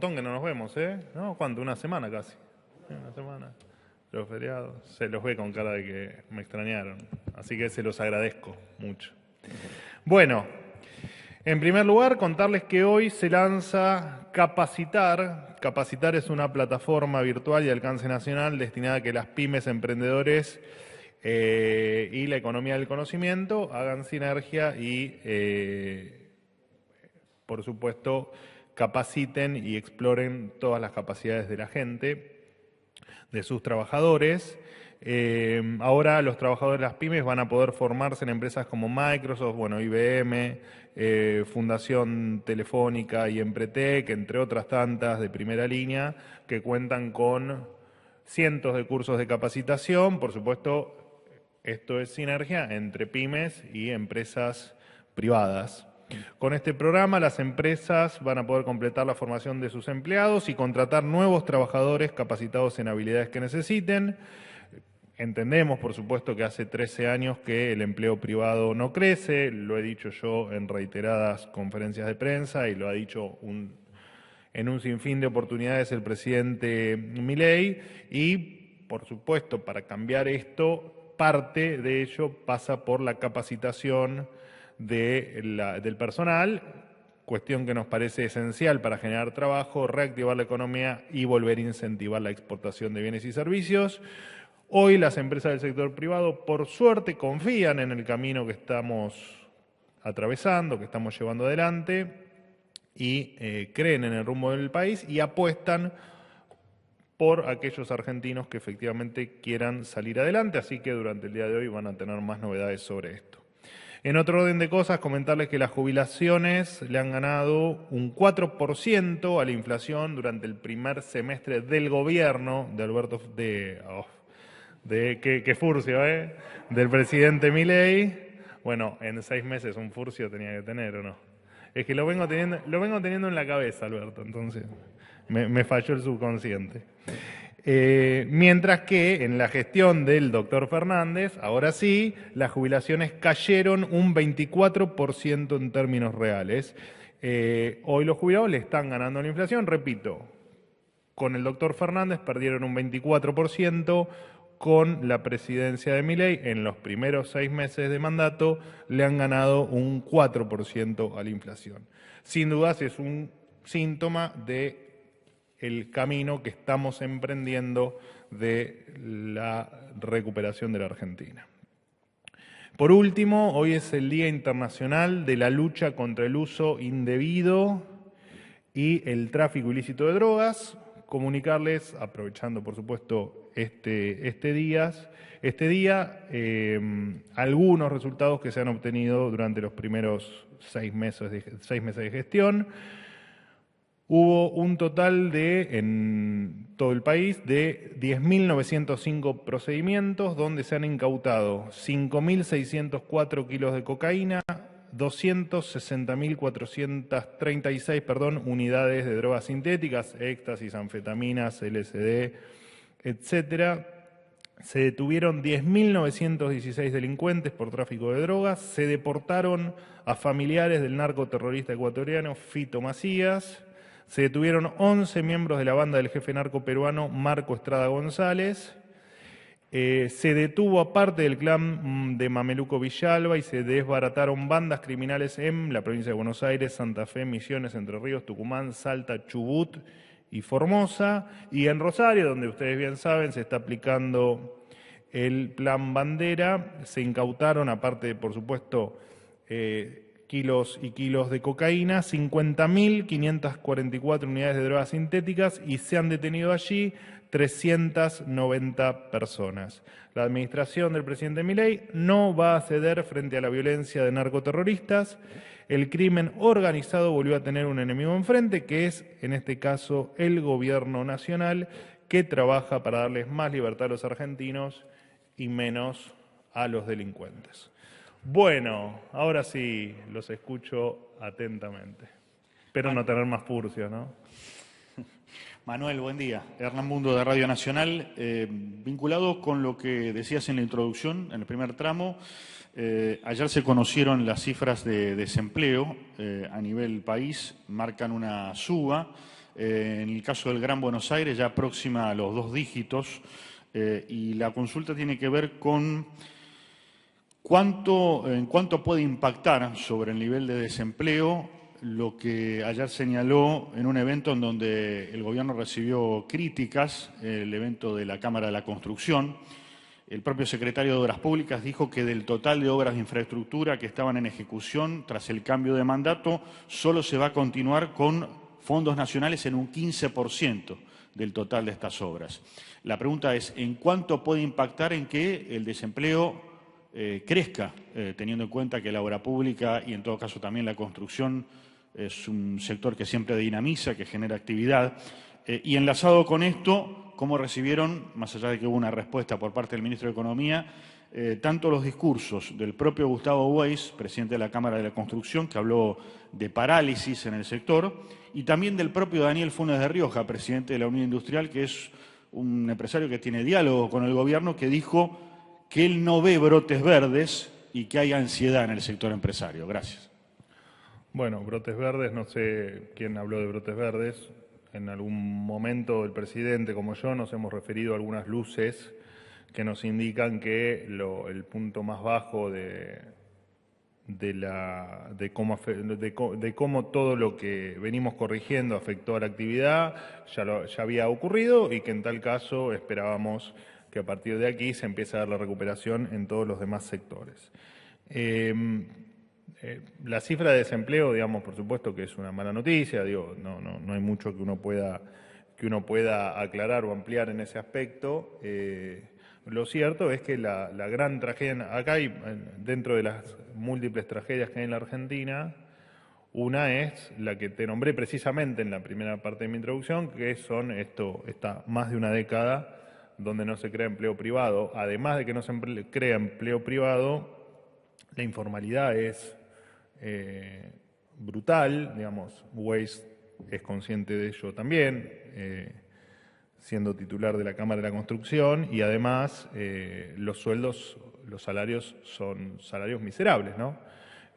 montón que no nos vemos, ¿eh? ¿No? ¿Cuánto? Una semana casi. Una semana. Los feriados. Se los ve con cara de que me extrañaron. Así que se los agradezco mucho. Bueno, en primer lugar, contarles que hoy se lanza Capacitar. Capacitar es una plataforma virtual y de alcance nacional destinada a que las pymes, emprendedores y la economía del conocimiento hagan sinergia y, por supuesto, capaciten y exploren todas las capacidades de la gente, de sus trabajadores. Ahora los trabajadores de las pymes van a poder formarse en empresas como Microsoft, IBM, Fundación Telefónica y Empretec, entre otras tantas de primera línea, que cuentan con cientos de cursos de capacitación. Por supuesto, esto es sinergia entre pymes y empresas privadas. Con este programa, las empresas van a poder completar la formación de sus empleados y contratar nuevos trabajadores capacitados en habilidades que necesiten. Entendemos, por supuesto, que hace 13 años que el empleo privado no crece, lo he dicho yo en reiteradas conferencias de prensa y lo ha dicho en un sinfín de oportunidades el presidente Milei, y, por supuesto, para cambiar esto, parte de ello pasa por la capacitación del personal, cuestión que nos parece esencial para generar trabajo, reactivar la economía y volver a incentivar la exportación de bienes y servicios. Hoy las empresas del sector privado, por suerte, confían en el camino que estamos atravesando, que estamos llevando adelante, y creen en el rumbo del país y apuestan por aquellos argentinos que efectivamente quieran salir adelante, así que durante el día de hoy van a tener más novedades sobre esto. En otro orden de cosas, comentarles que las jubilaciones le han ganado un 4% a la inflación durante el primer semestre del gobierno de Alberto, qué furcio, ¿eh? Del presidente Milei. Bueno, en 6 meses un furcio tenía que tener, ¿o no? Es que lo vengo teniendo en la cabeza, Alberto, entonces me falló el subconsciente. Mientras que en la gestión del doctor Fernández, ahora sí, las jubilaciones cayeron un 24% en términos reales. Hoy los jubilados le están ganando la inflación, repito, con el doctor Fernández perdieron un 24%, con la presidencia de Milei en los primeros 6 meses de mandato le han ganado un 4% a la inflación. Sin dudas es un síntoma de el camino que estamos emprendiendo de la recuperación de la Argentina. Por último, hoy es el Día Internacional de la Lucha contra el Uso Indebido y el Tráfico Ilícito de Drogas. Comunicarles, aprovechando por supuesto este día, algunos resultados que se han obtenido durante los primeros 6 meses de gestión. Hubo un total en todo el país de 10.905 procedimientos donde se han incautado 5.604 kilos de cocaína, 260.436 unidades de drogas sintéticas, éxtasis, anfetaminas, LSD, etc. Se detuvieron 10.916 delincuentes por tráfico de drogas, se deportaron a familiares del narcoterrorista ecuatoriano Fito Macías. Se detuvieron 11 miembros de la banda del jefe narco peruano Marco Estrada González. Se detuvo a parte del clan de Mameluco Villalba y se desbarataron bandas criminales en la provincia de Buenos Aires, Santa Fe, Misiones, Entre Ríos, Tucumán, Salta, Chubut y Formosa. Y en Rosario, donde ustedes bien saben, se está aplicando el Plan Bandera, se incautaron, aparte, por supuesto, kilos y kilos de cocaína, 50.544 unidades de drogas sintéticas y se han detenido allí 390 personas. La administración del presidente Milei no va a ceder frente a la violencia de narcoterroristas. El crimen organizado volvió a tener un enemigo enfrente, que es, en este caso, el gobierno nacional, que trabaja para darles más libertad a los argentinos y menos a los delincuentes. Bueno, ahora sí los escucho atentamente. Espero no tener más furcios, ¿no? Manuel, buen día. Hernán Mundo de Radio Nacional. Vinculado con lo que decías en la introducción, en el primer tramo, ayer se conocieron las cifras de desempleo a nivel país, marcan una suba. En el caso del Gran Buenos Aires ya próxima a los 2 dígitos, y la consulta tiene que ver con en cuánto puede impactar sobre el nivel de desempleo lo que ayer señaló en un evento en donde el gobierno recibió críticas, el evento de la Cámara de la Construcción. El propio secretario de Obras Públicas dijo que del total de obras de infraestructura que estaban en ejecución tras el cambio de mandato, solo se va a continuar con fondos nacionales en un 15% del total de estas obras. La pregunta es, ¿en cuánto puede impactar en que el desempleo crezca, teniendo en cuenta que la obra pública y en todo caso también la construcción es un sector que siempre dinamiza, que genera actividad? Y enlazado con esto, ¿cómo recibieron, más allá de que hubo una respuesta por parte del ministro de Economía, tanto los discursos del propio Gustavo Weiss, presidente de la Cámara de la Construcción, que habló de parálisis en el sector, y también del propio Daniel Funes de Rioja, presidente de la Unión Industrial, que es un empresario que tiene diálogo con el gobierno, que dijo que él no ve brotes verdes y que hay ansiedad en el sector empresario? Gracias. Bueno, brotes verdes, no sé quién habló de brotes verdes. En algún momento el presidente, como yo, nos hemos referido a algunas luces que nos indican que el punto más bajo de cómo todo lo que venimos corrigiendo afectó a la actividad ya había ocurrido, y que en tal caso esperábamos que a partir de aquí se empiece a dar la recuperación en todos los demás sectores. La cifra de desempleo, digamos, por supuesto que es una mala noticia, no hay mucho que uno pueda aclarar o ampliar en ese aspecto. Lo cierto es que la gran tragedia, acá hay, dentro de las múltiples tragedias que hay en la Argentina, una es la que te nombré precisamente en la primera parte de mi introducción, que está más de una década donde no se crea empleo privado. Además de que no se crea empleo privado, la informalidad es brutal, digamos. Weiss es consciente de ello también, siendo titular de la Cámara de la Construcción, y además los salarios son salarios miserables, ¿no?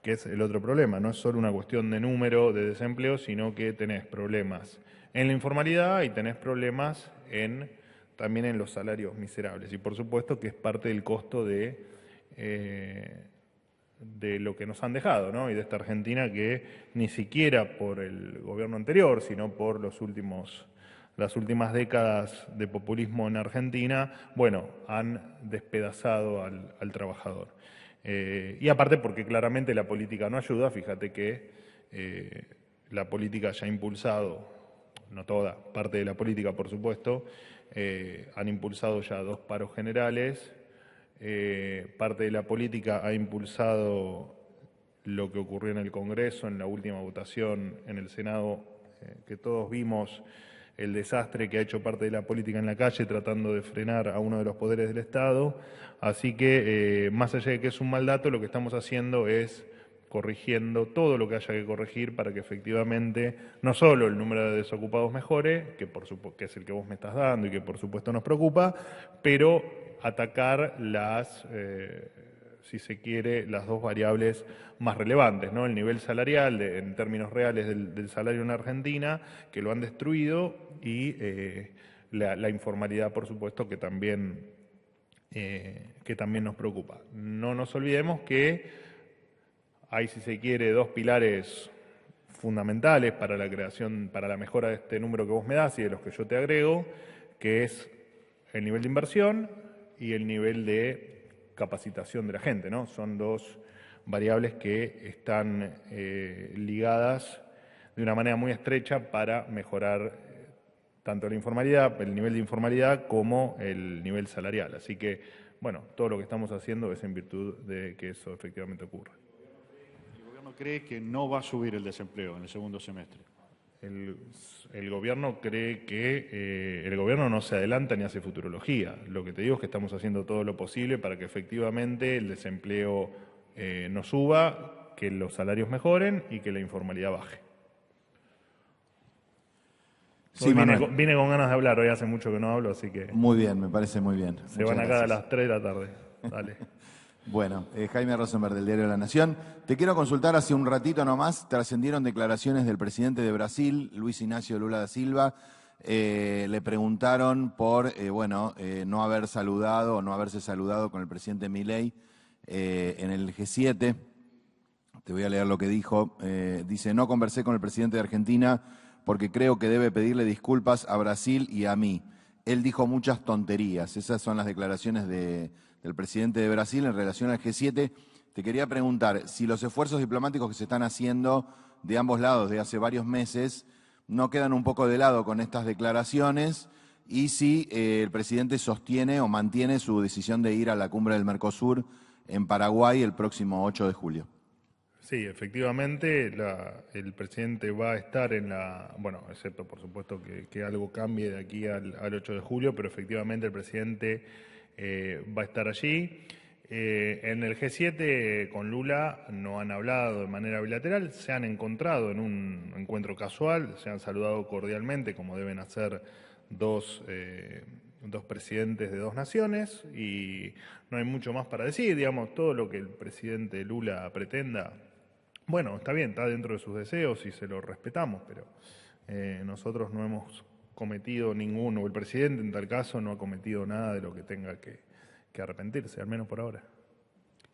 Que es el otro problema. No es solo una cuestión de número de desempleo, sino que tenés problemas en la informalidad y tenés problemas también en los salarios miserables. Y por supuesto que es parte del costo de lo que nos han dejado, ¿no? Y de esta Argentina que ni siquiera por el gobierno anterior, sino por las últimas décadas de populismo en Argentina, bueno, han despedazado al trabajador. Y aparte porque claramente la política no ayuda. Fíjate que la política ya ha impulsado, no toda, parte de la política por supuesto, han impulsado ya 2 paros generales. Parte de la política ha impulsado lo que ocurrió en el Congreso, en la última votación en el Senado, que todos vimos el desastre que ha hecho parte de la política en la calle tratando de frenar a uno de los poderes del Estado. Así que, más allá de que es un mal dato, lo que estamos haciendo es corrigiendo todo lo que haya que corregir para que efectivamente no solo el número de desocupados mejore, que es el que vos me estás dando y que por supuesto nos preocupa, pero atacar si se quiere, las 2 variables más relevantes, ¿no? El nivel salarial, en términos reales, del salario en Argentina, que lo han destruido, y la informalidad, por supuesto, que también nos preocupa. No nos olvidemos que hay, si se quiere, 2 pilares fundamentales para la mejora de este número que vos me das y de los que yo te agrego, que es el nivel de inversión y el nivel de capacitación de la gente, ¿no? Son 2 variables que están ligadas de una manera muy estrecha para mejorar tanto la informalidad, el nivel de informalidad, como el nivel salarial. Así que, bueno, todo lo que estamos haciendo es en virtud de que eso efectivamente ocurra. ¿El gobierno cree que no va a subir el desempleo en el segundo semestre? El gobierno cree que el gobierno no se adelanta ni hace futurología. Lo que te digo es que estamos haciendo todo lo posible para que efectivamente el desempleo no suba, que los salarios mejoren y que la informalidad baje. Sí, vine con ganas de hablar, hoy hace mucho que no hablo, así que... Muy bien, me parece muy bien. Se van acá a las 3 de la tarde. Dale. Bueno, Jaime Rosenberg del Diario de la Nación. Te quiero consultar, hace un ratito nomás trascendieron declaraciones del presidente de Brasil, Luis Ignacio Lula da Silva. Le preguntaron por no haber saludado o no haberse saludado con el presidente Milei en el G7. Te voy a leer lo que dijo. Dice, no conversé con el presidente de Argentina porque creo que debe pedirle disculpas a Brasil y a mí. Él dijo muchas tonterías. Esas son las declaraciones del presidente de Brasil en relación al G7. Te quería preguntar si los esfuerzos diplomáticos que se están haciendo de ambos lados de hace varios meses no quedan un poco de lado con estas declaraciones y si el presidente sostiene o mantiene su decisión de ir a la cumbre del Mercosur en Paraguay el próximo 8 de julio. Sí, efectivamente, el presidente va a estar en excepto por supuesto que algo cambie de aquí al 8 de julio, pero efectivamente el presidente va a estar allí. En el G7 con Lula no han hablado de manera bilateral, se han encontrado en un encuentro casual, se han saludado cordialmente como deben hacer dos presidentes de dos naciones y no hay mucho más para decir, digamos, todo lo que el presidente Lula pretenda. Bueno, está bien, está dentro de sus deseos y se lo respetamos, pero nosotros no hemos cometido ninguno, o el presidente en tal caso no ha cometido nada de lo que tenga que arrepentirse, al menos por ahora.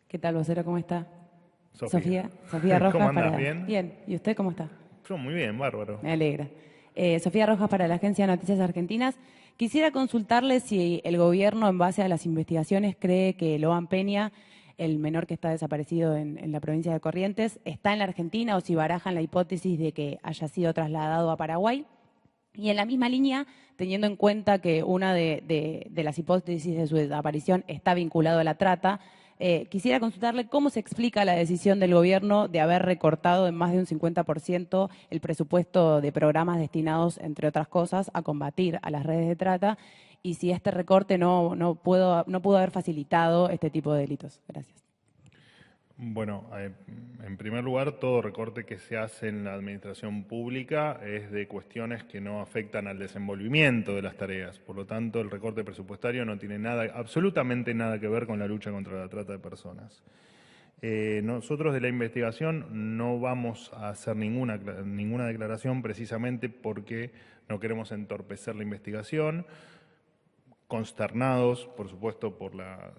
¿Qué tal, vocero? ¿Cómo está? Sofía. Sofía Rojas. ¿Cómo andás? ¿Bien? Bien. ¿Y usted cómo está? Yo muy bien, bárbaro. Me alegra. Sofía Rojas para la Agencia de Noticias Argentinas. Quisiera consultarle si el gobierno, en base a las investigaciones, cree que Loan Peña, el menor que está desaparecido en la provincia de Corrientes, está en la Argentina o si barajan la hipótesis de que haya sido trasladado a Paraguay. Y en la misma línea, teniendo en cuenta que una de las hipótesis de su desaparición está vinculado a la trata, quisiera consultarle cómo se explica la decisión del gobierno de haber recortado en más de un 50% el presupuesto de programas destinados, entre otras cosas, a combatir a las redes de trata y si este recorte no pudo haber facilitado este tipo de delitos. Gracias. Bueno, en primer lugar, todo recorte que se hace en la administración pública es de cuestiones que no afectan al desenvolvimiento de las tareas. Por lo tanto, el recorte presupuestario no tiene absolutamente nada que ver con la lucha contra la trata de personas. Nosotros de la investigación no vamos a hacer ninguna declaración precisamente porque no queremos entorpecer la investigación, consternados, por supuesto, por la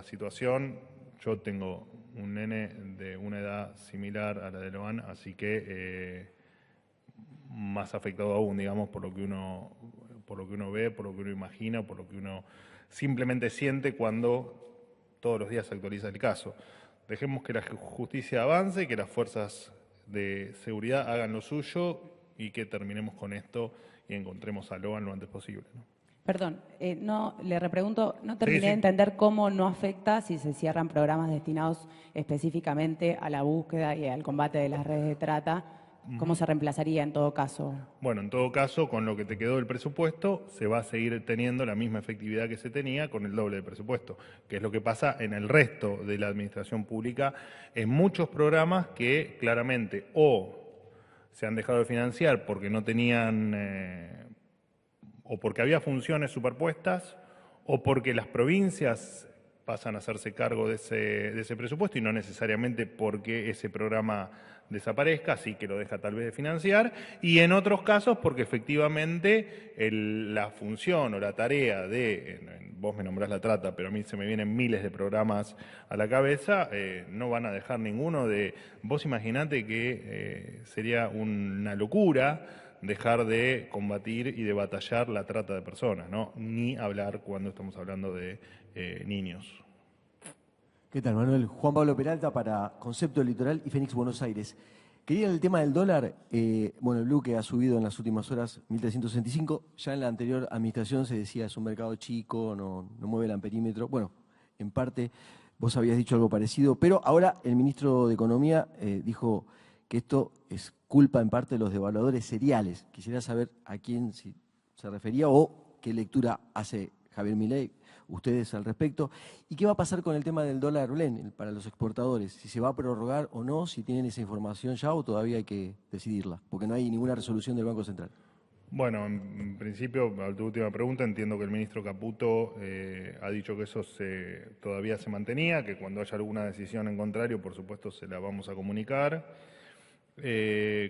situación. Yo tengo un nene de una edad similar a la de Loan, así que más afectado aún, digamos, por lo que uno ve, por lo que uno imagina, por lo que uno simplemente siente cuando todos los días se actualiza el caso. Dejemos que la justicia avance, que las fuerzas de seguridad hagan lo suyo y que terminemos con esto y encontremos a Loan lo antes posible, ¿no? Perdón, le repregunto, no terminé de entender cómo no afecta si se cierran programas destinados específicamente a la búsqueda y al combate de las redes de trata. ¿Cómo se reemplazaría en todo caso? Bueno, en todo caso, con lo que te quedó del presupuesto, se va a seguir teniendo la misma efectividad que se tenía con el doble de presupuesto, que es lo que pasa en el resto de la administración pública, en muchos programas que claramente o se han dejado de financiar porque no tenían o porque había funciones superpuestas, o porque las provincias pasan a hacerse cargo de ese presupuesto y no necesariamente porque ese programa desaparezca, así que lo deja tal vez de financiar, y en otros casos porque efectivamente la función o la tarea vos me nombrás la trata, pero a mí se me vienen miles de programas a la cabeza, no van a dejar ninguno vos imaginate que sería una locura dejar de combatir y de batallar la trata de personas, ¿no? Ni hablar cuando estamos hablando de niños. ¿Qué tal, Manuel? Juan Pablo Peralta para Concepto Litoral y Fénix Buenos Aires. Quería el tema del dólar, el blue que ha subido en las últimas horas, 1.365, ya en la anterior administración se decía es un mercado chico, no mueve el amperímetro. Bueno, en parte vos habías dicho algo parecido, pero ahora el ministro de Economía dijo que esto es culpa en parte de los devaluadores seriales. Quisiera saber a quién se refería o qué lectura hace Javier Milei, ustedes al respecto. ¿Y qué va a pasar con el tema del dólar blend para los exportadores? Si se va a prorrogar o no, si tienen esa información ya o todavía hay que decidirla, porque no hay ninguna resolución del Banco Central. Bueno, en principio, a tu última pregunta, entiendo que el ministro Caputo ha dicho que eso todavía se mantenía, que cuando haya alguna decisión en contrario, por supuesto, se la vamos a comunicar.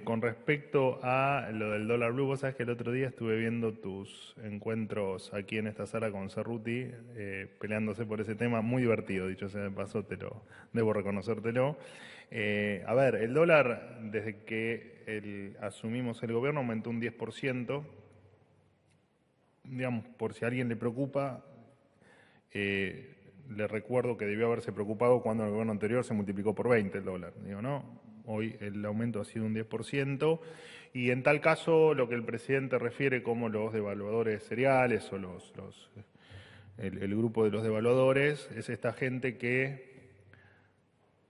Con respecto a lo del dólar blue, vos sabés que el otro día estuve viendo tus encuentros aquí en esta sala con Cerruti, peleándose por ese tema, muy divertido, dicho sea de paso, debo reconocértelo. A ver, el dólar, desde que asumimos el gobierno, aumentó un 10%. Digamos, por si a alguien le preocupa, le recuerdo que debió haberse preocupado cuando en el gobierno anterior se multiplicó por 20 el dólar. Digo, ¿no? Hoy el aumento ha sido un 10%, y en tal caso lo que el presidente refiere como los devaluadores seriales o el grupo de los devaluadores es esta gente que,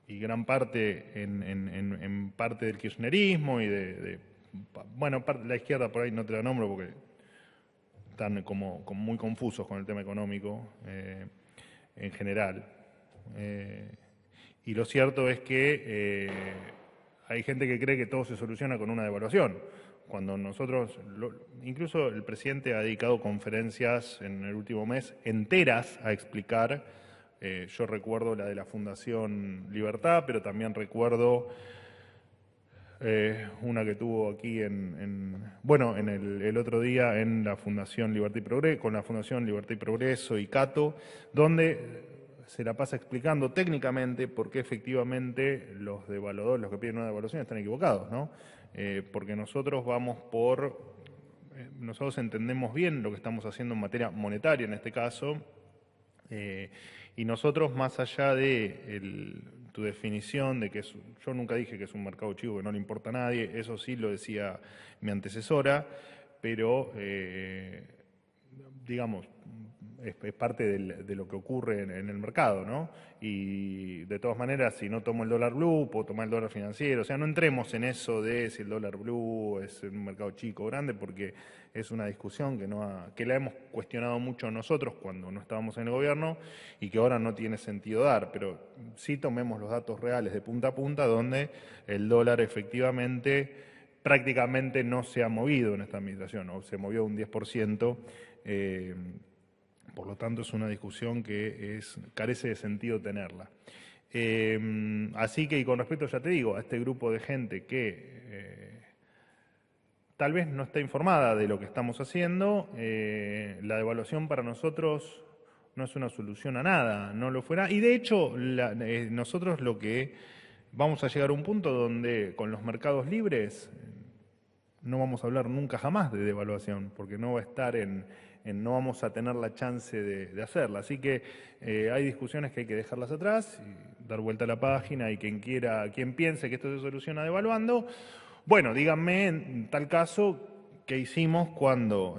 y gran parte en parte del kirchnerismo y bueno, la izquierda por ahí no te la nombro porque están como muy confusos con el tema económico en general. Y lo cierto es que hay gente que cree que todo se soluciona con una devaluación, cuando nosotros, incluso el presidente ha dedicado conferencias en el último mes enteras a explicar, yo recuerdo la de la Fundación Libertad, pero también recuerdo una que tuvo aquí el otro día en la Fundación Libertad y Progreso, con la Fundación Libertad y Progreso y Cato, donde se la pasa explicando técnicamente por qué efectivamente los devaluadores, los que piden una devaluación, están equivocados, ¿no? Porque nosotros nosotros entendemos bien lo que estamos haciendo en materia monetaria en este caso, y nosotros, más allá de tu definición de que yo nunca dije que es un mercado chico que no le importa a nadie, eso sí lo decía mi antecesora, pero digamos, es parte de lo que ocurre en el mercado, ¿no? Y de todas maneras, si no tomo el dólar blue, puedo tomar el dólar financiero. O sea, no entremos en eso de si el dólar blue es un mercado chico o grande, porque es una discusión que la hemos cuestionado mucho nosotros cuando no estábamos en el gobierno y que ahora no tiene sentido dar. Pero sí tomemos los datos reales de punta a punta, donde el dólar efectivamente prácticamente no se ha movido en esta administración, o se movió un 10%. Por lo tanto, es una discusión que carece de sentido tenerla. Así que, y con respecto, ya te digo, a este grupo de gente que tal vez no está informada de lo que estamos haciendo, la devaluación para nosotros no es una solución a nada, no lo fuera. Y de hecho, nosotros lo que vamos a llegar a un punto donde con los mercados libres no vamos a hablar nunca jamás de devaluación, porque no va a estar no vamos a tener la chance de hacerla. Así que hay discusiones que hay que dejarlas atrás, y dar vuelta a la página, y quien piense que esto se soluciona devaluando, bueno, díganme en tal caso qué hicimos cuando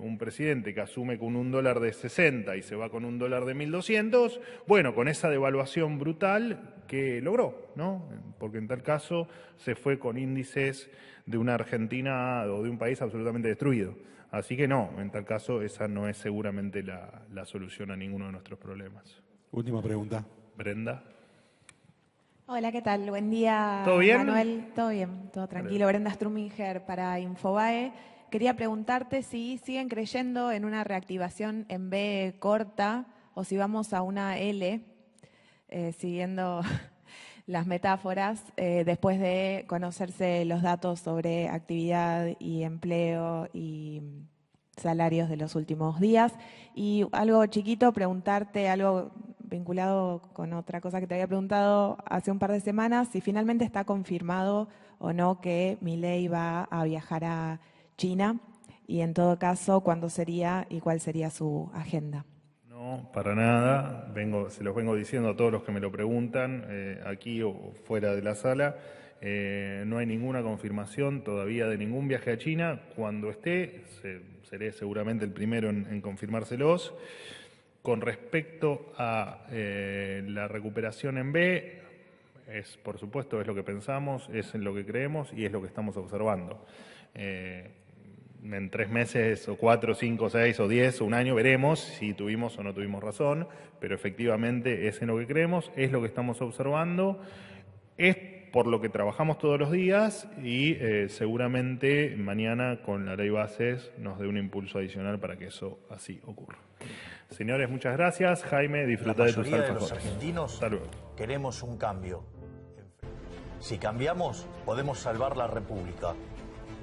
un presidente que asume con un dólar de 60 y se va con un dólar de 1.200, bueno, con esa devaluación brutal que logró, ¿no? Porque en tal caso se fue con índices de una Argentina o de un país absolutamente destruido. Así que no, en tal caso esa no es seguramente la solución a ninguno de nuestros problemas. Última pregunta. Brenda. Hola, ¿qué tal? Buen día, ¿Todo bien? Manuel. Todo bien, todo tranquilo. Brenda Struminger para Infobae. Quería preguntarte si siguen creyendo en una reactivación en B corta o si vamos a una L, siguiendo las metáforas, después de conocerse los datos sobre actividad y empleo y salarios de los últimos días. Y algo chiquito, preguntarte algo vinculado con otra cosa que te había preguntado hace un par de semanas, si finalmente está confirmado o no que Milei va a viajar a China, y en todo caso, ¿cuándo sería y cuál sería su agenda? No, para nada. Se los vengo diciendo a todos los que me lo preguntan, aquí o fuera de la sala. No hay ninguna confirmación todavía de ningún viaje a China. Cuando esté, seré seguramente el primero en confirmárselos. Con respecto a la recuperación en B, por supuesto, es lo que pensamos, es en lo que creemos y es lo que estamos observando. En 3 meses, o 4, 5, 6, o 10, o un año, veremos si tuvimos o no tuvimos razón, pero efectivamente es en lo que creemos, es lo que estamos observando. Es por lo que trabajamos todos los días y seguramente mañana con la ley bases nos dé un impulso adicional para que eso así ocurra. Señores, muchas gracias. Jaime, disfruta de tus La mayoría de los alfajores. argentinos Hasta luego. queremos un cambio. Si cambiamos, podemos salvar la República.